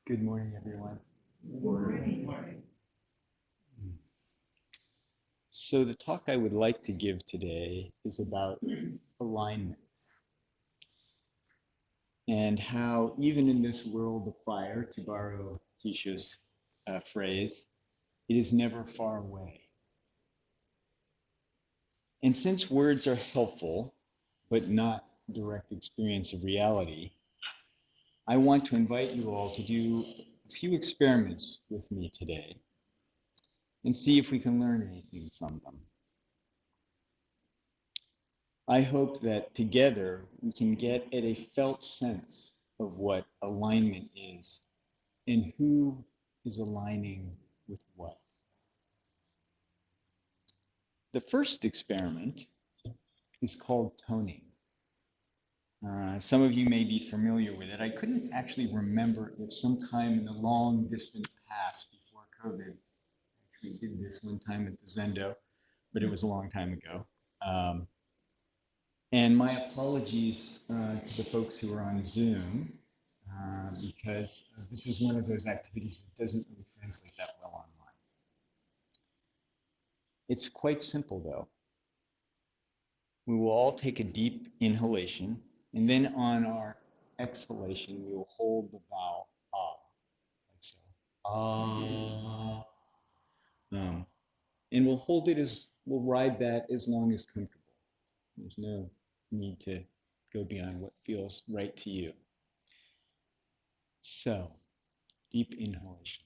Good morning, everyone. So the talk I would like to give today is about alignment and how even in this world of fire, to borrow Keisha's phrase, it is never far away. And since words are helpful, but not direct experience of reality, I want to invite you all to do a few experiments with me today and see if we can learn anything from them. I hope that together we can get at a felt sense of what alignment is and who is aligning with what. The first experiment is called toning. Some of you may be familiar with it. I couldn't actually remember if sometime in the long distant past before COVID, I actually did this one time at the Zendo, but it was a long time ago. And my apologies to the folks who are on Zoom, because this is one of those activities that doesn't really translate that well online. It's quite simple though. We will all take a deep inhalation, and then on our exhalation, we will hold the vowel ah, like so. Ah. And we'll hold it we'll ride that as long as comfortable. There's no need to go beyond what feels right to you. So, deep inhalation.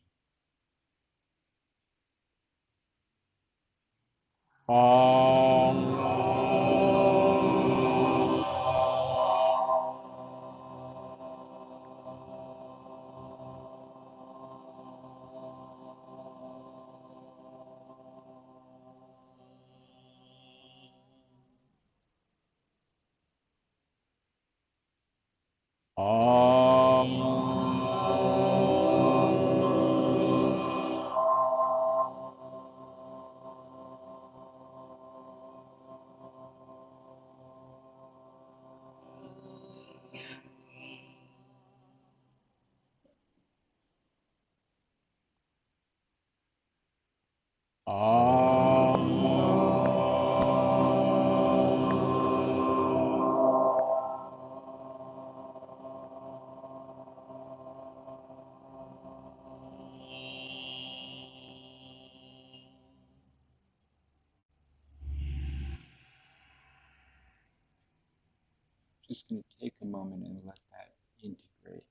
Just going to take a moment and let that integrate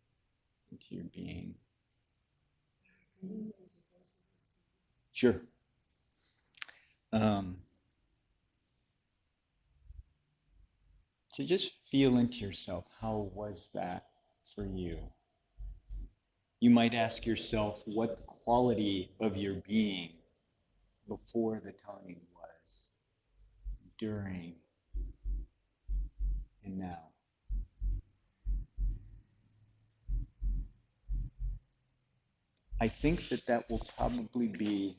into your being. Sure. So just feel into yourself. How was that for you? You might ask yourself what the quality of your being before the toning was, during, and now. I think that will probably be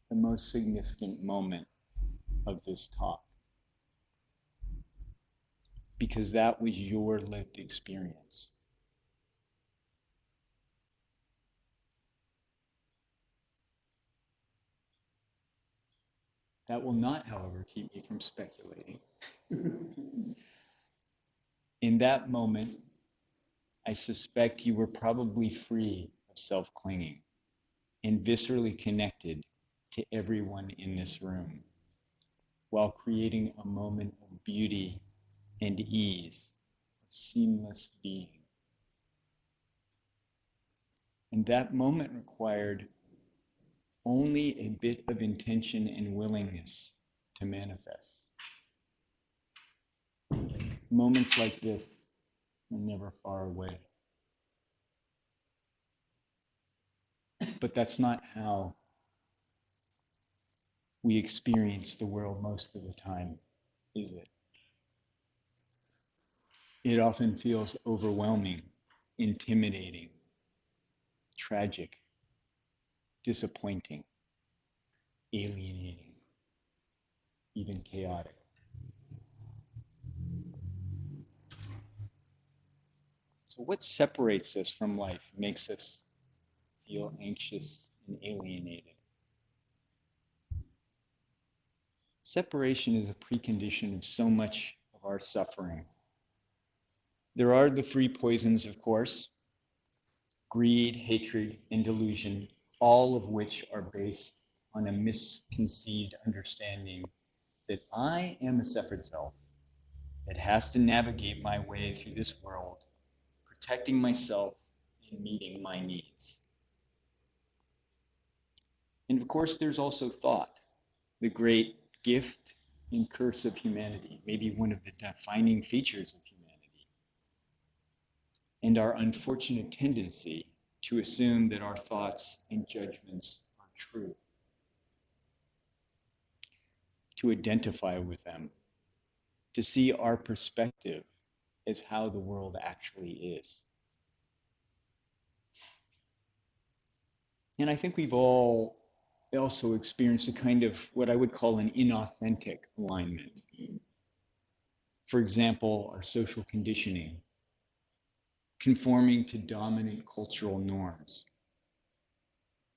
the most significant moment of this talk, because that was your lived experience. That will not, however, keep me from speculating. In that moment, I suspect you were probably free of self-clinging and viscerally connected to everyone in this room, while creating a moment of beauty and ease, of seamless being. And that moment required only a bit of intention and willingness to manifest. Moments like this are never far away. But that's not how we experience the world most of the time, is it? It often feels overwhelming, intimidating, tragic, disappointing, alienating, even chaotic. So what separates us from life, makes us feel anxious and alienated? Separation is a precondition of so much of our suffering. There are the three poisons, of course: greed, hatred, and delusion, all of which are based on a misconceived understanding that I am a separate self that has to navigate my way through this world, protecting myself and meeting my needs. And of course, there's also thought, the great gift and curse of humanity, maybe one of the defining features of humanity, and our unfortunate tendency to assume that our thoughts and judgments are true, to identify with them, to see our perspective as how the world actually is. And I think we've all also experienced a kind of what I would call an inauthentic alignment. For example, our social conditioning, conforming to dominant cultural norms,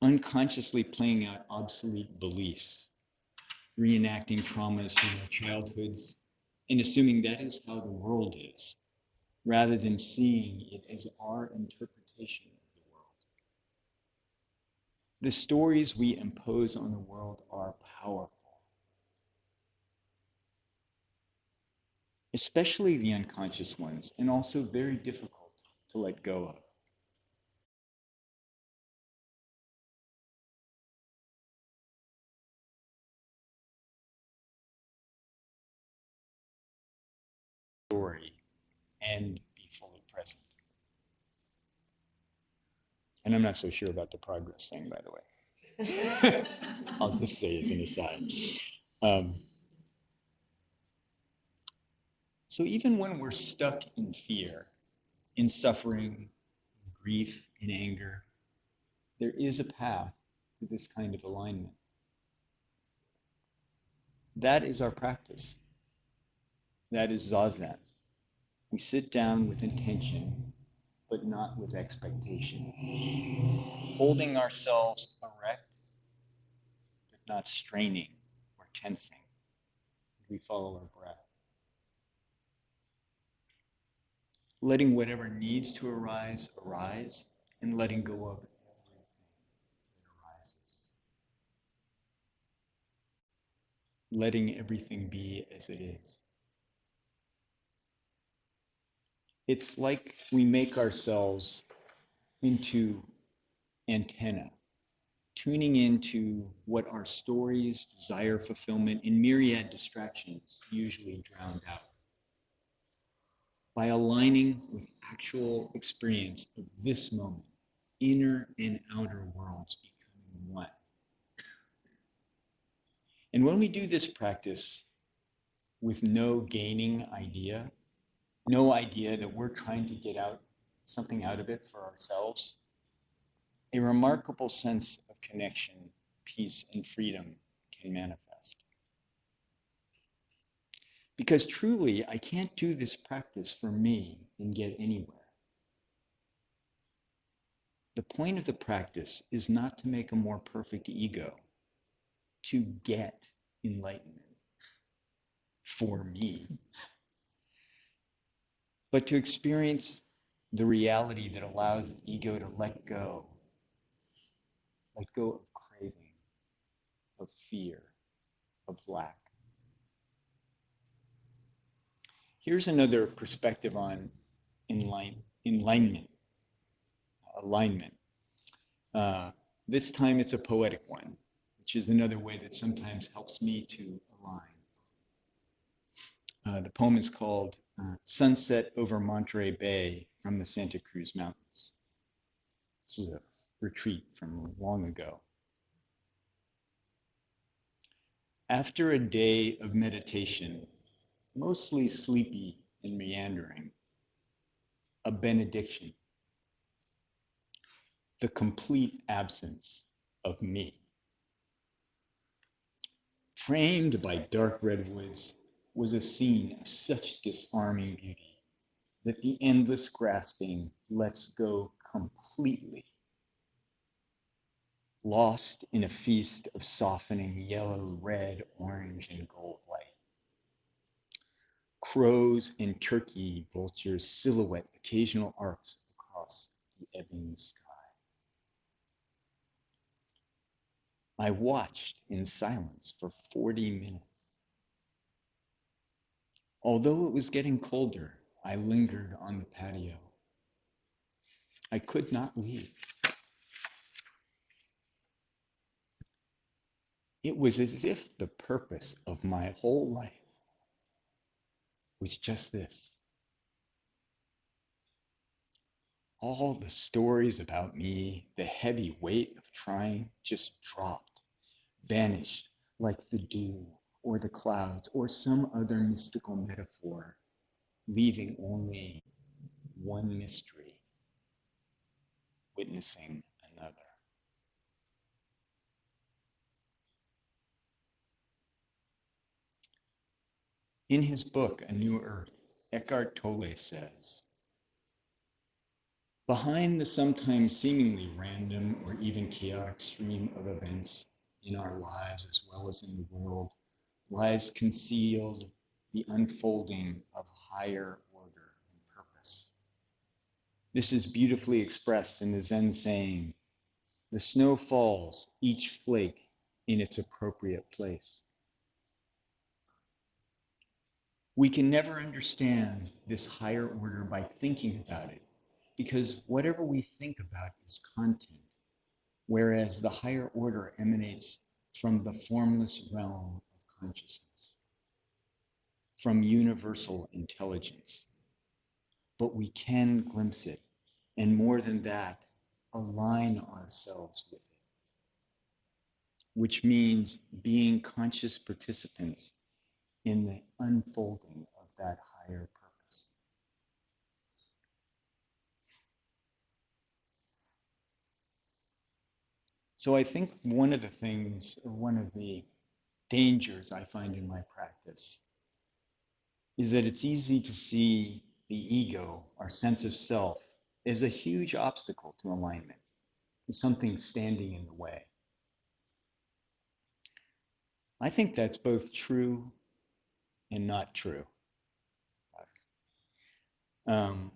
unconsciously playing out obsolete beliefs, reenacting traumas from our childhoods, and assuming that is how the world is, rather than seeing it as our interpretation of the world. The stories we impose on the world are powerful, especially the unconscious ones, and also very difficult to let go of. Story and be fully present. And I'm not so sure about the progress thing, by the way. I'll just say as an aside. So even when we're stuck in fear, in suffering, in grief, in anger, there is a path to this kind of alignment. That is our practice. That is Zazen. We sit down with intention, but not with expectation. Holding ourselves erect, but not straining or tensing. We follow our breath. Letting whatever needs to arise, arise, and letting go of everything that arises. Letting everything be as it is. It's like we make ourselves into antenna, tuning into what our stories, desire, fulfillment, and myriad distractions usually drown out. By aligning with actual experience of this moment, inner and outer worlds becoming one. And when we do this practice with no gaining idea, no idea that we're trying to get something out of it for ourselves, a remarkable sense of connection, peace, and freedom can manifest. Because truly, I can't do this practice for me and get anywhere. The point of the practice is not to make a more perfect ego, to get enlightenment for me, but to experience the reality that allows the ego to let go of craving, of fear, of lack. Here's another perspective on alignment. This time it's a poetic one, which is another way that sometimes helps me to align. The poem is called Sunset over Monterey Bay from the Santa Cruz Mountains. This is a retreat from long ago. After a day of meditation, mostly sleepy and meandering, a benediction, the complete absence of me. Framed by dark redwoods was a scene of such disarming beauty, that the endless grasping lets go completely, lost in a feast of softening yellow, red, orange, and gold light. Crows and turkey vultures silhouette occasional arcs across the ebbing sky. I watched in silence for 40 minutes. Although it was getting colder, I lingered on the patio. I could not leave. It was as if the purpose of my whole life was just this. All the stories about me, the heavy weight of trying, just dropped, vanished like the dew or the clouds or some other mystical metaphor, leaving only one mystery, witnessing another. In his book, A New Earth, Eckhart Tolle says, behind the sometimes seemingly random or even chaotic stream of events in our lives as well as in the world lies concealed the unfolding of higher order and purpose. This is beautifully expressed in the Zen saying, the snow falls, each flake in its appropriate place. We can never understand this higher order by thinking about it, because whatever we think about is content, whereas the higher order emanates from the formless realm of consciousness, from universal intelligence. But we can glimpse it, and more than that, align ourselves with it, which means being conscious participants in the unfolding of that higher purpose. So I think one of the dangers I find in my practice is that it's easy to see the ego, our sense of self, as a huge obstacle to alignment, as something standing in the way. I think that's both true and not true. Um,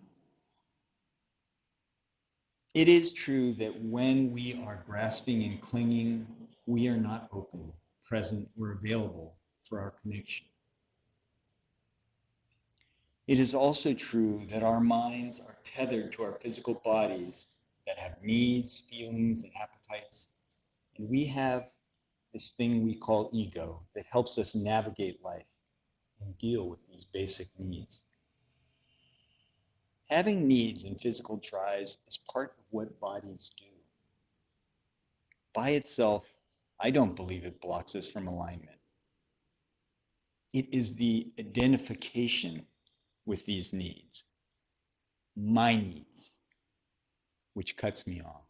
it is true that when we are grasping and clinging, we are not open, present, or available for our connection. It is also true that our minds are tethered to our physical bodies that have needs, feelings, and appetites. And we have this thing we call ego that helps us navigate life and deal with these basic needs. Having needs and physical drives is part of what bodies do. By itself, I don't believe it blocks us from alignment. It is the identification with these needs, my needs, which cuts me off.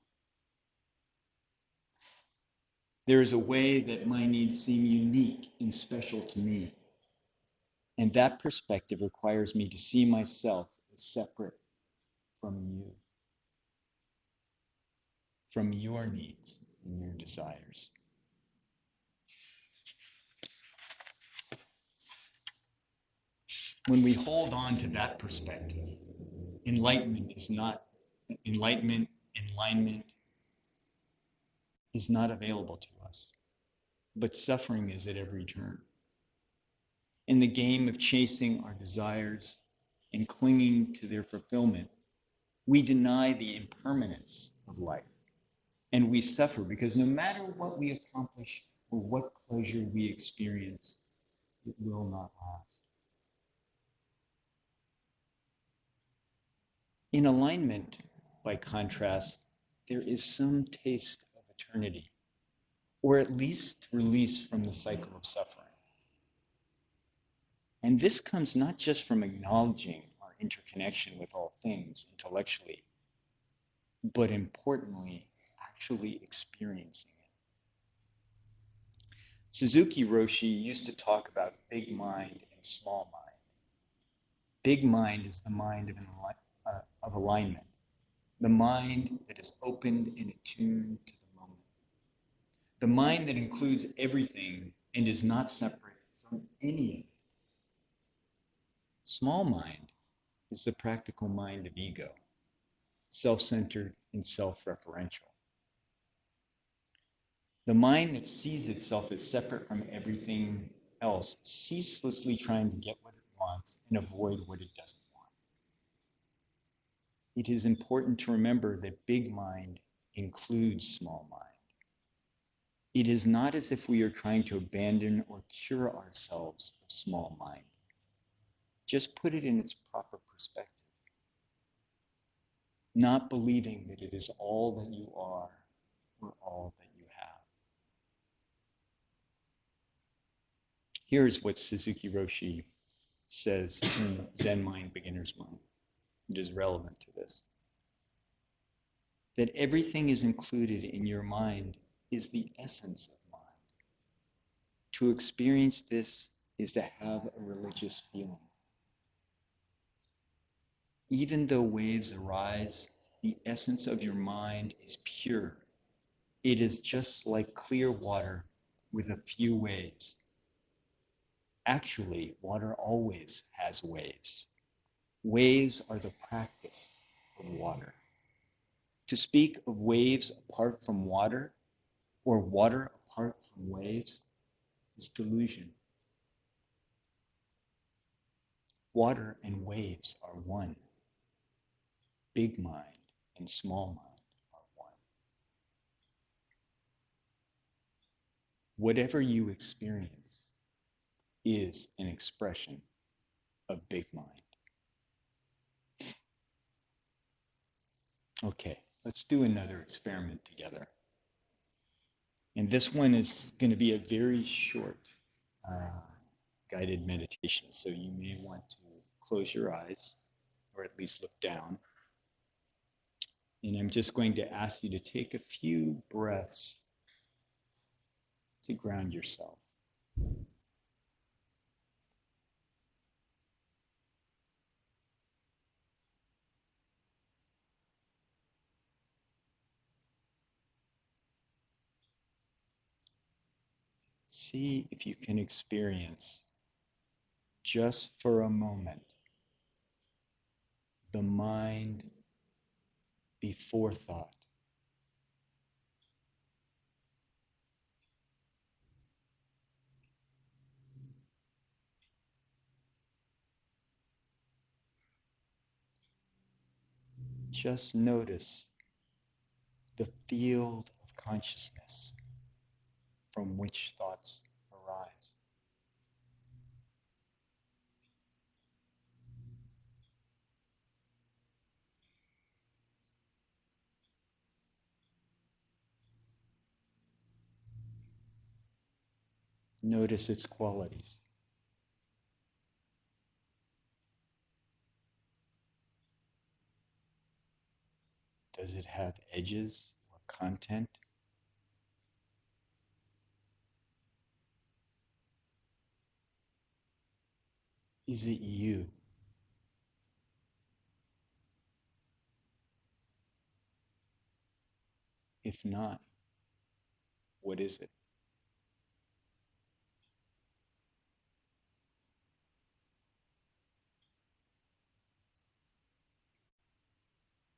There is a way that my needs seem unique and special to me. And that perspective requires me to see myself as separate from you, from your needs and your desires. When we hold on to that perspective, enlightenment, alignment is not available to us, but suffering is at every turn. In the game of chasing our desires and clinging to their fulfillment, we deny the impermanence of life, and we suffer because no matter what we accomplish or what pleasure we experience, it will not last. In alignment, by contrast, there is some taste of eternity, or at least release from the cycle of suffering. And this comes not just from acknowledging our interconnection with all things intellectually, but importantly, actually experiencing it. Suzuki Roshi used to talk about big mind and small mind. Big mind is the mind of alignment, the mind that is opened and attuned to the moment, the mind that includes everything and is not separate from any of it. Small mind is the practical mind of ego, self-centered and self-referential. The mind that sees itself as separate from everything else, ceaselessly trying to get what it wants and avoid what it doesn't want. It is important to remember that big mind includes small mind. It is not as if we are trying to abandon or cure ourselves of small mind. Just put it in its proper perspective. Not believing that it is all that you are or all that you have. Here's what Suzuki Roshi says in Zen Mind, Beginner's Mind. It is relevant to this. That everything is included in your mind is the essence of mind. To experience this is to have a religious feeling. Even though waves arise, the essence of your mind is pure. It is just like clear water with a few waves. Actually, water always has waves. Waves are the practice of water. To speak of waves apart from water, or water apart from waves, is delusion. Water and waves are one. Big mind and small mind are one. Whatever you experience is an expression of big mind. Okay, let's do another experiment together. And this one is going to be a very short guided meditation. So you may want to close your eyes or at least look down. And I'm just going to ask you to take a few breaths to ground yourself. See if you can experience, just for a moment, the mind before thought. Just notice the field of consciousness from which thoughts arise. Notice its qualities. Does it have edges or content? Is it you? If not, what is it?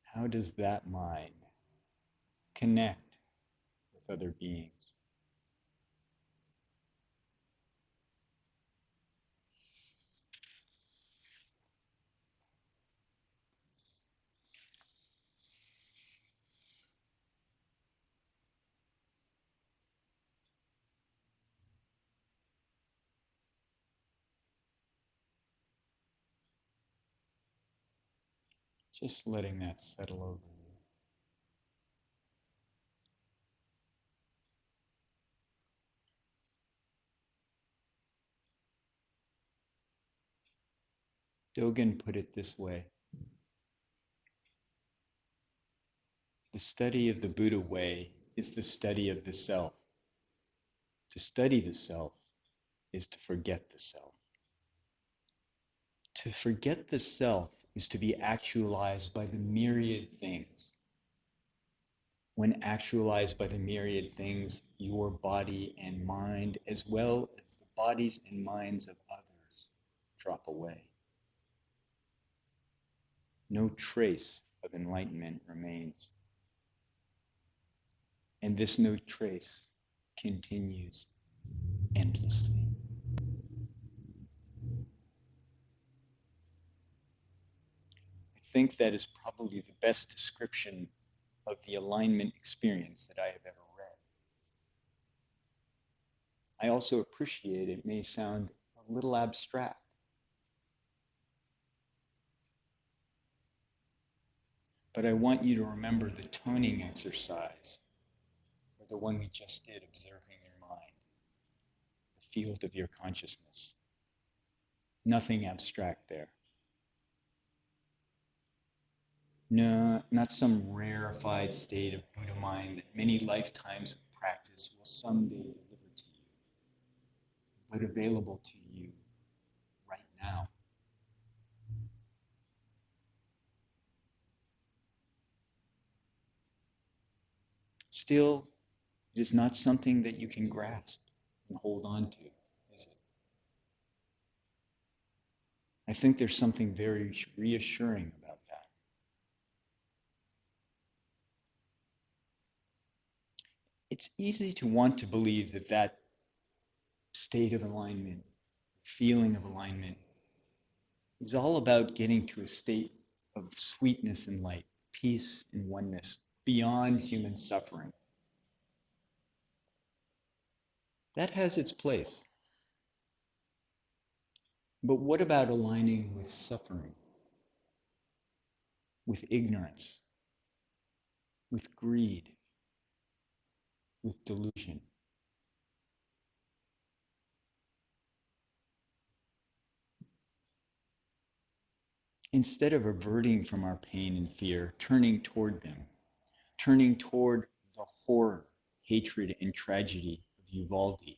How does that mind connect with other beings? Just letting that settle over you. Dogen put it this way: the study of the Buddha way is the study of the self. To study the self is to forget the self. To forget the self is to be actualized by the myriad things. When actualized by the myriad things, your body and mind, as well as the bodies and minds of others, drop away. No trace of enlightenment remains. And this no trace continues endlessly. I think that is probably the best description of the alignment experience that I have ever read. I also appreciate it may sound a little abstract. But I want you to remember the toning exercise, or the one we just did, observing your mind, the field of your consciousness. Nothing abstract there. No, not some rarefied state of Buddha mind that many lifetimes of practice will someday deliver to you, but available to you right now. Still, it is not something that you can grasp and hold on to, is it? I think there's something very reassuring about that. It's easy to want to believe that that state of alignment, feeling of alignment, is all about getting to a state of sweetness and light, peace and oneness, beyond human suffering. That has its place. But what about aligning with suffering, with ignorance, with greed, with delusion? Instead of averting from our pain and fear, turning toward them, turning toward the horror, hatred, and tragedy of Uvalde,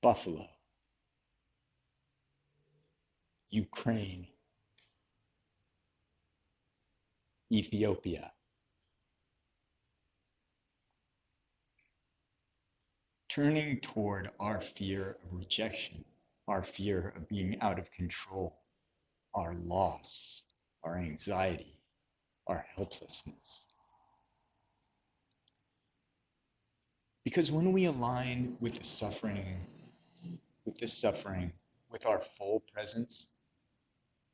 Buffalo, Ukraine, Ethiopia. Turning toward our fear of rejection, our fear of being out of control, our loss, our anxiety, our helplessness. Because when we align with the suffering, with our full presence,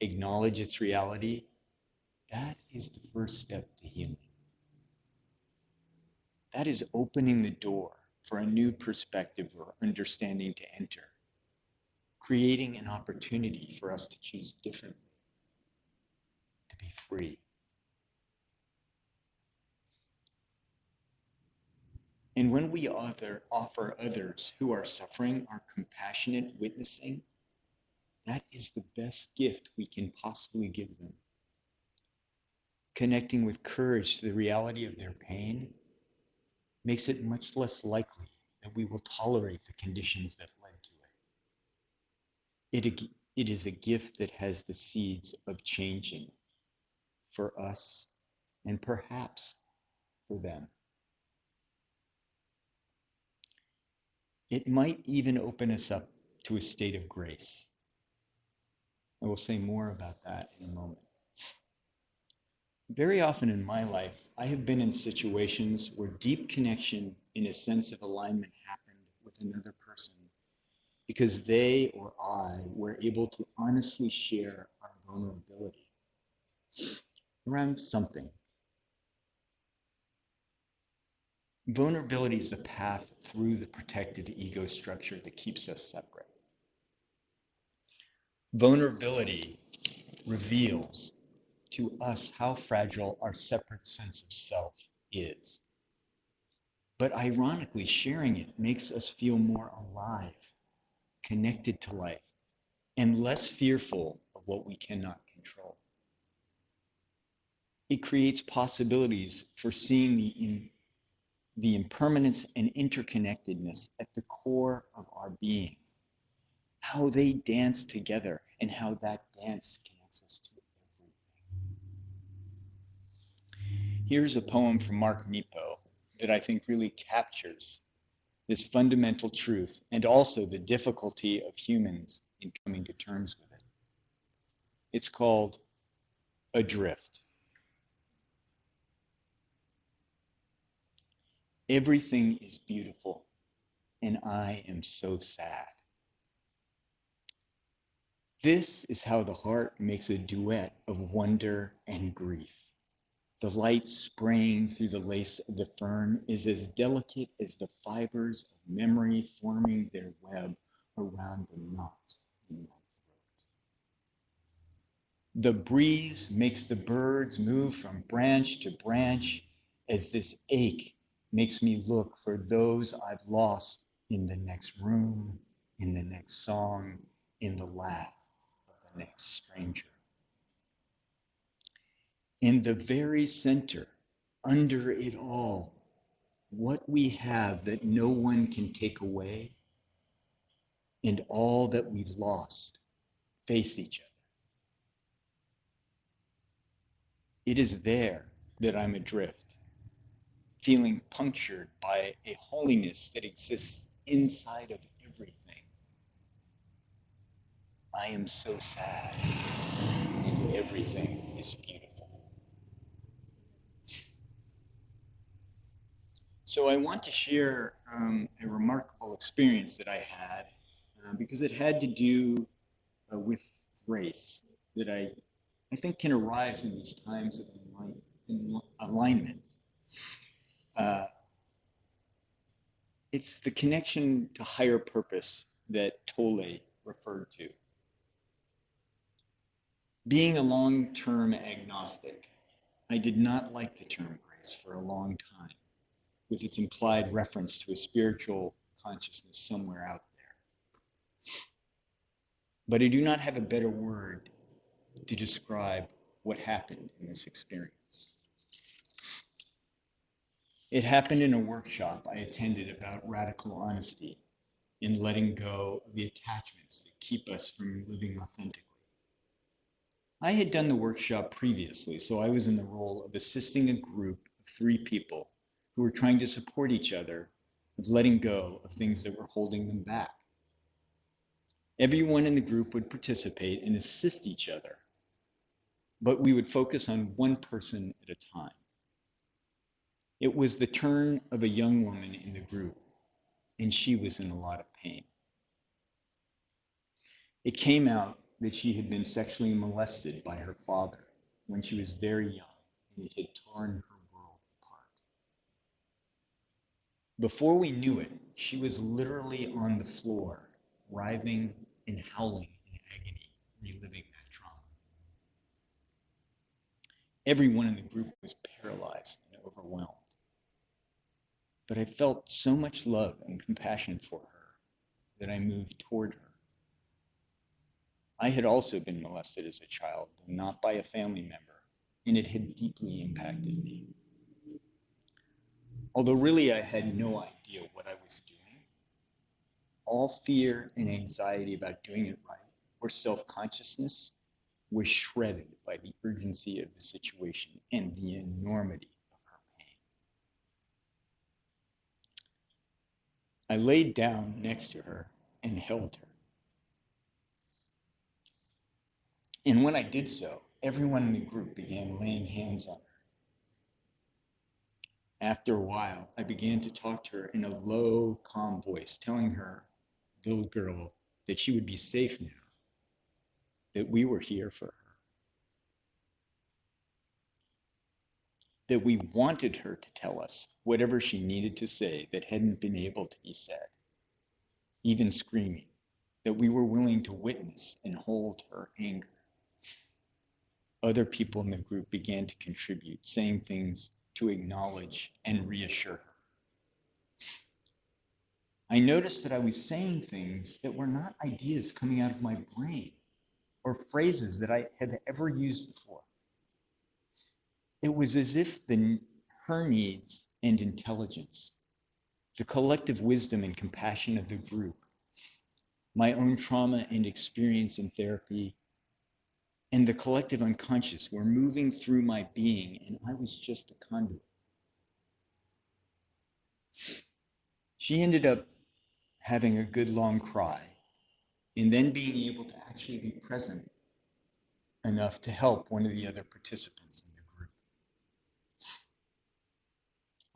acknowledge its reality, that is the first step to healing. That is opening the door for a new perspective or understanding to enter, creating an opportunity for us to choose differently, to be free. And when we offer others who are suffering our compassionate witnessing, that is the best gift we can possibly give them. Connecting with courage to the reality of their pain makes it much less likely that we will tolerate the conditions that led to it. It is a gift that has the seeds of changing for us and perhaps for them. It might even open us up to a state of grace. I will say more about that in a moment. Very often in my life, I have been in situations where deep connection in a sense of alignment happened with another person because they or I were able to honestly share our vulnerability around something. Vulnerability is the path through the protected ego structure that keeps us separate. Vulnerability reveals to us how fragile our separate sense of self is. But ironically, sharing it makes us feel more alive, connected to life, and less fearful of what we cannot control. It creates possibilities for seeing the impermanence and interconnectedness at the core of our being, how they dance together, and how that dance connects us to everything. Here's a poem from Mark Nepo that I think really captures this fundamental truth and also the difficulty of humans in coming to terms with it. It's called Adrift. Everything is beautiful, and I am so sad. This is how the heart makes a duet of wonder and grief. The light spraying through the lace of the fern is as delicate as the fibers of memory forming their web around the knot in my throat. The breeze makes the birds move from branch to branch as this ache makes me look for those I've lost in the next room, in the next song, in the laugh of the next stranger. In the very center, under it all, what we have that no one can take away, and all that we've lost face each other. It is there that I'm adrift, feeling punctured by a holiness that exists inside of everything. I am so sad, and everything is beautiful. So I want to share a remarkable experience that I had because it had to do with grace that I think can arise in these times of alignment. It's the connection to higher purpose that Tolle referred to. Being a long-term agnostic, I did not like the term grace for a long time, with its implied reference to a spiritual consciousness somewhere out there. But I do not have a better word to describe what happened in this experience. It happened in a workshop I attended about radical honesty in letting go of the attachments that keep us from living authentically. I had done the workshop previously, so I was in the role of assisting a group of 3 people who were trying to support each other with letting go of things that were holding them back. Everyone in the group would participate and assist each other, but we would focus on one person at a time. It was the turn of a young woman in the group, and she was in a lot of pain. It came out that she had been sexually molested by her father when she was very young, and it had torn her world apart. Before we knew it, she was literally on the floor, writhing and howling in agony, reliving that trauma. Everyone in the group was paralyzed and overwhelmed. But I felt so much love and compassion for her that I moved toward her. I had also been molested as a child, though not by a family member, and it had deeply impacted me. Although really I had no idea what I was doing, all fear and anxiety about doing it right, or self-consciousness, was shredded by the urgency of the situation and the enormity of her pain. I laid down next to her and held her. And when I did so, everyone in the group began laying hands on her. After a while, I began to talk to her in a low, calm voice, telling her, the little girl, that she would be safe now, that we were here for her, that we wanted her to tell us whatever she needed to say that hadn't been able to be said, even screaming, that we were willing to witness and hold her anger. Other people in the group began to contribute, saying things to acknowledge and reassure her. I noticed that I was saying things that were not ideas coming out of my brain or phrases that I had ever used before. It was as if her needs and intelligence, the collective wisdom and compassion of the group, my own trauma and experience in therapy, and the collective unconscious were moving through my being, and I was just a conduit. She ended up having a good long cry, and then being able to actually be present enough to help one of the other participants in the group.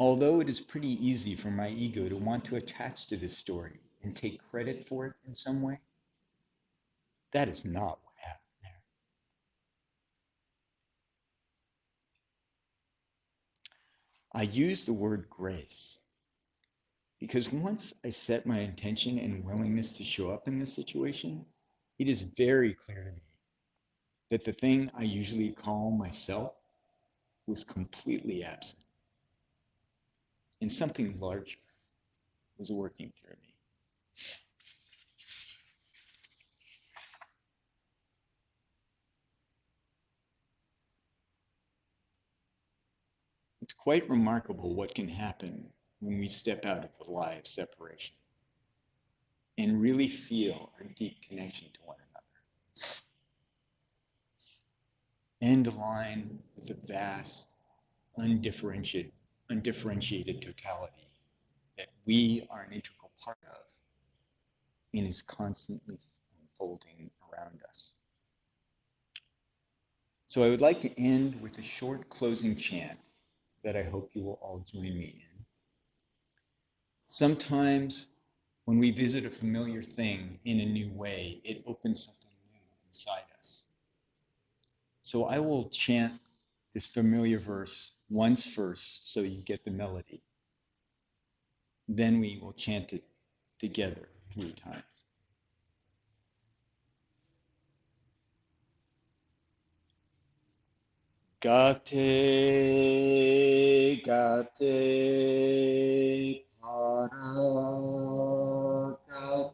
Although it is pretty easy for my ego to want to attach to this story and take credit for it in some way, that is not what happened there. I use the word grace because once I set my intention and willingness to show up in this situation, it is very clear to me that the thing I usually call myself was completely absent, and something larger was working through me. It's quite remarkable what can happen when we step out of the lie of separation and really feel our deep connection to one another, and align with the vast, undifferentiated totality that we are an integral part of and is constantly unfolding around us. So I would like to end with a short closing chant that I hope you will all join me in. Sometimes when we visit a familiar thing in a new way, it opens something new inside us. So I will chant this familiar verse once first so you get the melody. Then we will chant it together 3 times. Gate, gate, para,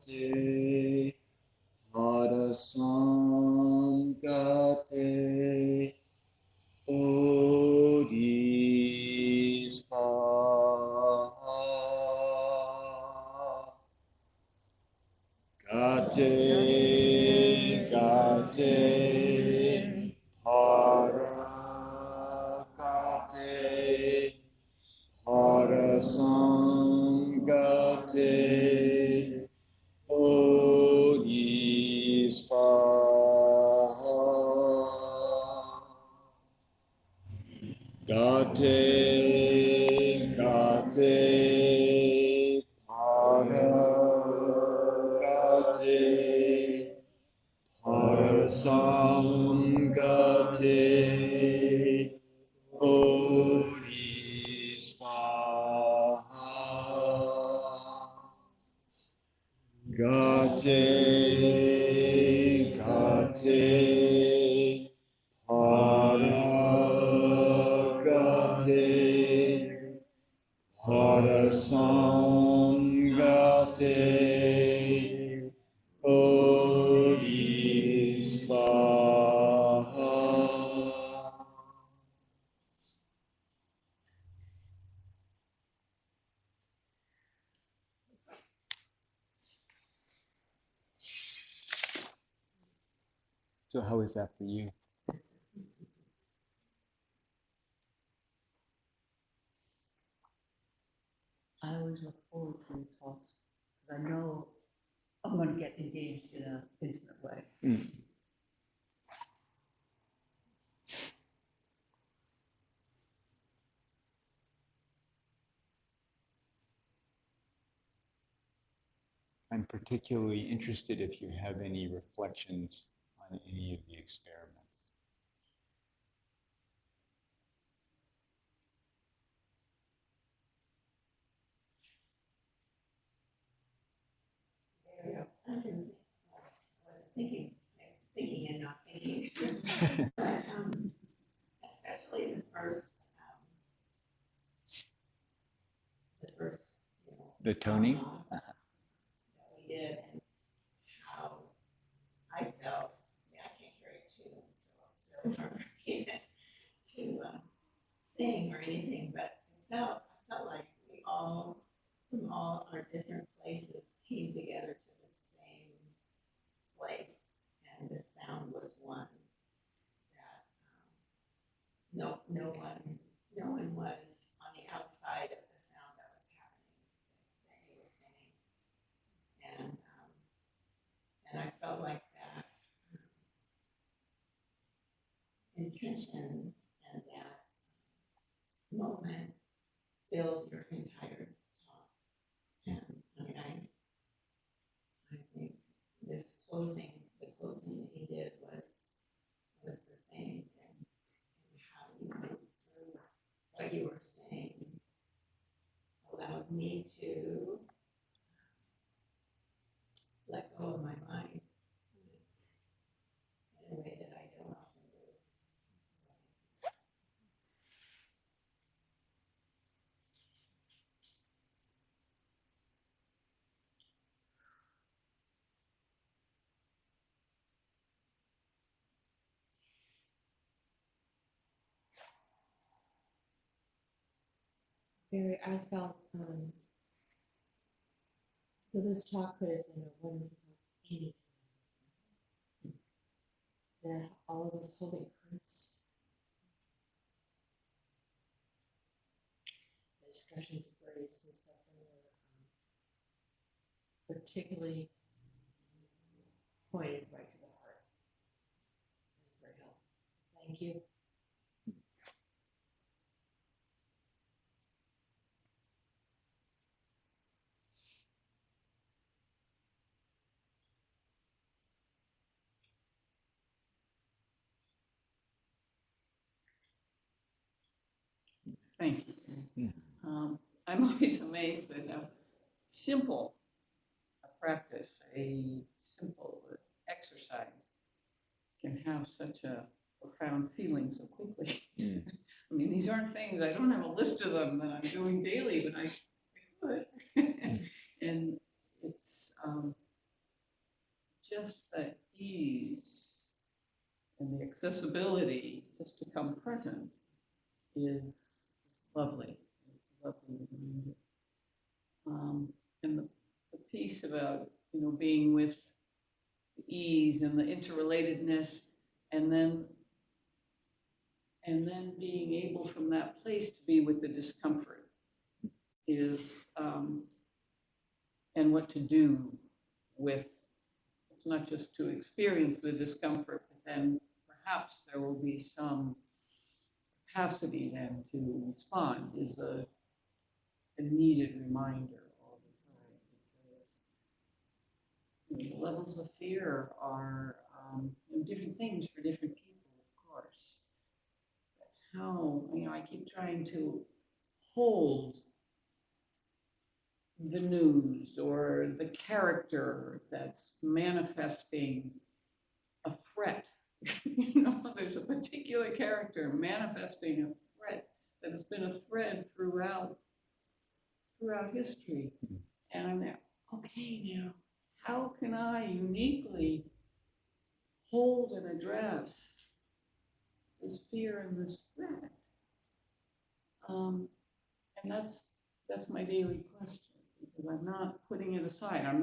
gate, para sam, gate, Bodhisvaha. Gate, gate, para, gate, para sam, gate, Bodhisvaha. Gate, gate, para, gate, para sam, gate, Bodhisvaha. Gate, gate, para, gate, para sam, gate, Bodhisvaha. So how is that for you? I always look forward to your talks because I know I'm going to get engaged in an intimate way. I'm particularly interested if you have any reflections on any of the experiments. I was thinking and not thinking. Especially the first, The toning? that we did, and how I felt. I can't hear it too, so it's really hard for me to sing or anything. But I felt like we all, from all our different places, came together to the same no one was on the outside of the sound that was happening that you were singing, and I felt like that intention and that moment filled your entire talk. And I mean, I think this closing, the closing that you did was the same thing. And how you went through what you were saying allowed me to let go of my mind in a way that I don't often do. Very, I felt so this talk could have been a wonderful any time. That all of us holding hands, the discussions of grace and stuff were particularly pointed right to the heart. Very helpful. Thank you. Thank you. I'm always amazed at how simple a practice, a simple exercise can have such a profound feeling so quickly. I mean, these aren't things, I don't have a list of them that I'm doing daily, but I could. And it's just the ease and the accessibility just to come present is lovely. It's a lovely reminder. And the piece about, being with the ease and the interrelatedness, and then being able from that place to be with the discomfort is, and what to do with, it's not just to experience the discomfort, but then perhaps there will be some capacity then to respond is a needed reminder all the time, because the levels of fear are different things for different people, of course. But how, I keep trying to hold the news or the character that's manifesting a threat. There's a particular character manifesting a threat that has been a thread throughout history. And I'm there, okay, now, how can I uniquely hold and address this fear and this threat? And that's my daily question, because I'm not putting it aside. I'm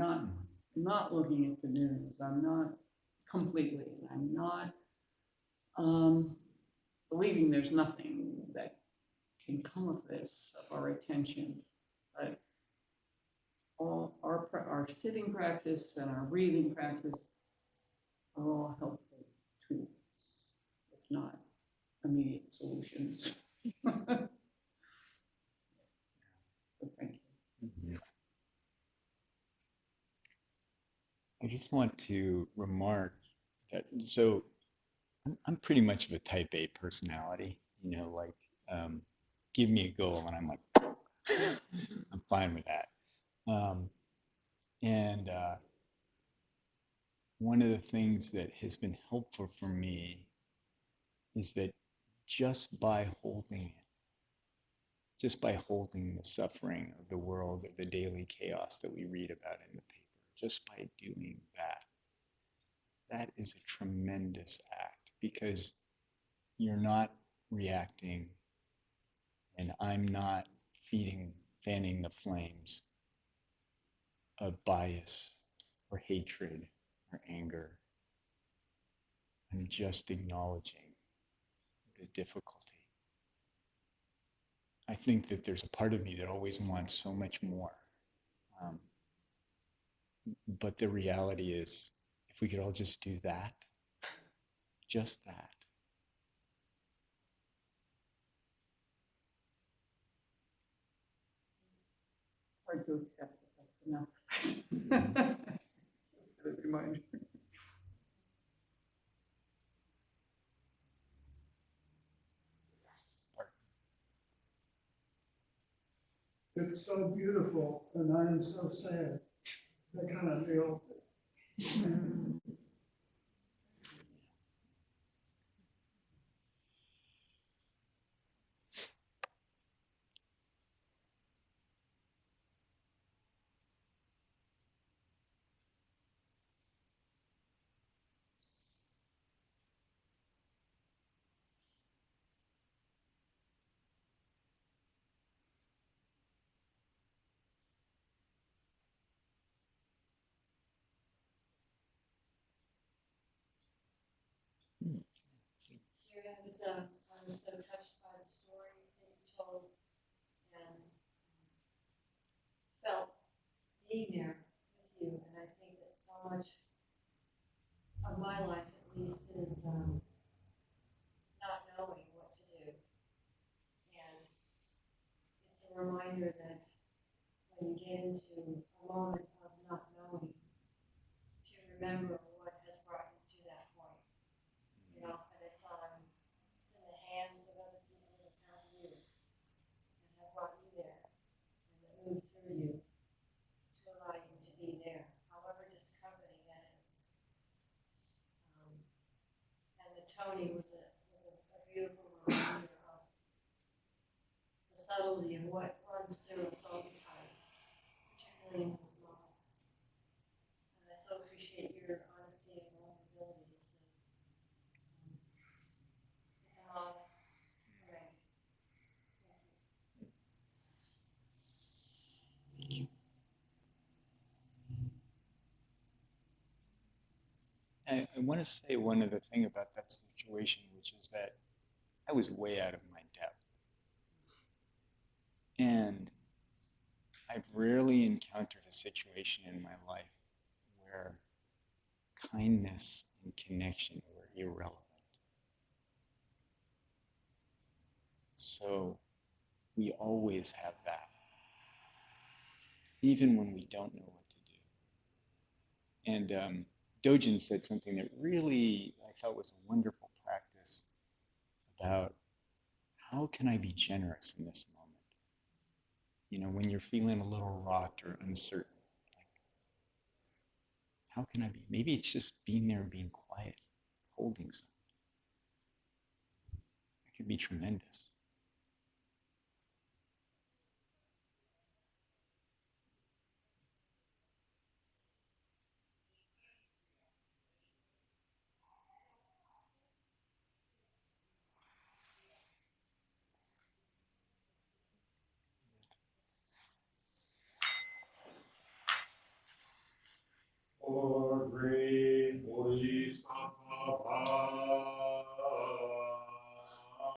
not looking at the news. I'm not completely. I'm not believing there's nothing that can come of this, of our attention. But all our sitting practice and our breathing practice are all helpful tools, if not immediate solutions. So thank you. Mm-hmm. I just want to remark that, so I'm pretty much of a type A personality, give me a goal and I'm like, I'm fine with that. And one of the things that has been helpful for me is that just by holding it, just by holding the suffering of the world, of the daily chaos that we read about in the paper, just by doing that, that is a tremendous act, because you're not reacting and I'm not fanning the flames of bias or hatred or anger. I'm just acknowledging the difficulty I think that there's a part of me that always wants so much more. Um, but the reality is, if we could all just do that, just that. Hard to accept that that's enough. Good reminder. It's so beautiful, and I am so sad. That kind of nails it. Sarah, I was so touched by the story that you told and felt being there with you. And I think that so much of my life, at least, is not knowing what to do. And it's a reminder that when you get into a moment of not knowing, to remember what has brought you to that point. You know, and it's in the hands of other people that have found you and have brought you there and that move through you to allow you to be there, however discomforting that is. And the Tony was a beautiful reminder of the subtlety of what runs through us all the time, particularly in those moments. And I so appreciate your honesty and vulnerability. It's a model. Right. Thank you. I want to say one other thing about that situation, which is that I was way out of my depth. And I've rarely encountered a situation in my life where kindness and connection were irrelevant. So we always have that, even when we don't know what to do. And Dojin said something that really I thought was a wonderful practice about how can I be generous in this moment? You know, when you're feeling a little rocked or uncertain, like, how can I be? Maybe it's just being there and being quiet, holding something. It can be tremendous.